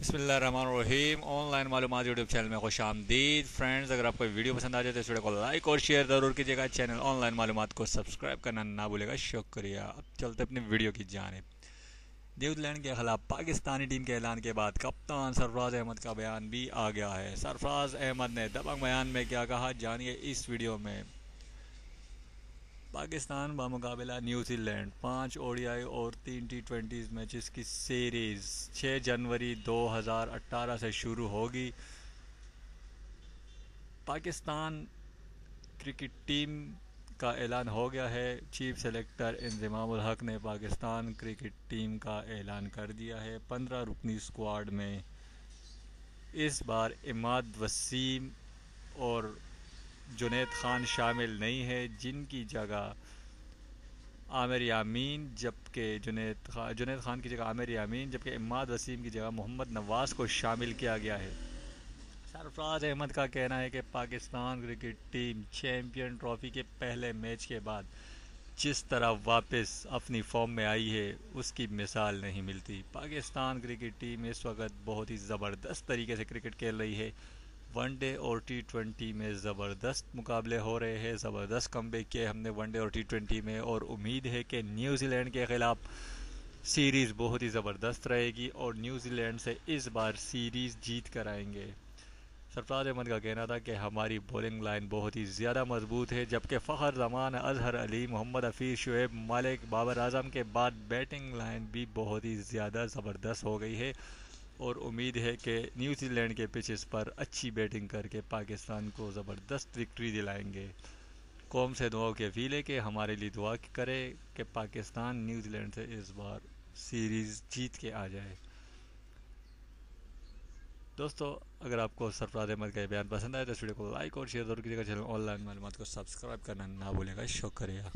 बिस्मिल्लाहिर्रहमानिर्रहीम। ऑनलाइन मालूमात YouTube channel में खुश आमदीद। फ्रेंड्स, अगर आपको वीडियो पसंद आ जाए तो इस वीडियो को लाइक और शेयर ज़रूर कीजिएगा। चैनल ऑनलाइन मालूमात को सब्सक्राइब करना ना भूलेगा। शुक्रिया। अब चलते अपनी वीडियो की जानिब। न्यूजीलैंड के खिलाफ पाकिस्तानी टीम के ऐलान के बाद कप्तान सरफराज अहमद का बयान भी आ गया है। सरफराज अहमद ने दबंग बयान में क्या कहा, जानिए इस वीडियो में। पाकिस्तान बामुकाबला न्यूजीलैंड 5 ओडीआई और 3 टी20 मैचेस की सीरीज़ 6 जनवरी 2018 से शुरू होगी। पाकिस्तान क्रिकेट टीम का ऐलान हो गया है। चीफ सेलेक्टर इंज़मामुल हक ने पाकिस्तान क्रिकेट टीम का ऐलान कर दिया है। 15 रुकनी स्क्वाड में इस बार इमाद वसीम और जुनैद खान शामिल नहीं है, जिनकी जगह आमिर यामीन, जबकि जुनैद खान की जगह आमिर यामीन, जबकि इमाद वसीम की जगह मोहम्मद नवाज़ को शामिल किया गया है। सरफराज अहमद का कहना है कि Pakistan cricket team champion trophy के पहले मैच के बाद जिस तरह वापस अपनी फॉर्म में आई है, उसकी मिसाल नहीं मिलती। पाकिस्तान क्रिकेट टीम इस वक्त बहुत ही ज़बरदस्त तरीके से क्रिकेट खेल रही है। वनडे और टी20 में ज़बरदस्त मुकाबले हो रहे हैं। ज़बरदस्त कमबैक किए हमने वनडे और टी20 में, और उम्मीद है कि न्यूजीलैंड के ख़िलाफ़ सीरीज़ बहुत ही ज़बरदस्त रहेगी और न्यूजीलैंड से इस बार सीरीज़ जीत कर आएंगे। सरफराज अहमद का कहना था कि हमारी बॉलिंग लाइन बहुत ही ज़्यादा मजबूत है, जबकि फ़खर जमान, अजहर अली, मोहम्मद हफीज़, शुएब मलिक, बाबर आजम के बाद बैटिंग लाइन भी बहुत ही ज़्यादा ज़बरदस्त हो गई है। और उम्मीद है कि न्यूजीलैंड के पिचेस पर अच्छी बैटिंग करके पाकिस्तान को ज़बरदस्त विक्ट्री दिलाएंगे। कौम से दुआओं की अपील है कि हमारे लिए दुआ करे कि पाकिस्तान न्यूजीलैंड से इस बार सीरीज़ जीत के आ जाए। दोस्तों, अगर आपको सरफराज अहमद का बयान पसंद आए तो इस वीडियो को लाइक और शेयर जरूर कीजिएगा। चैनल ऑनलाइन मालूमात को सब्सक्राइब करना ना भूलेगा। शुक्रिया।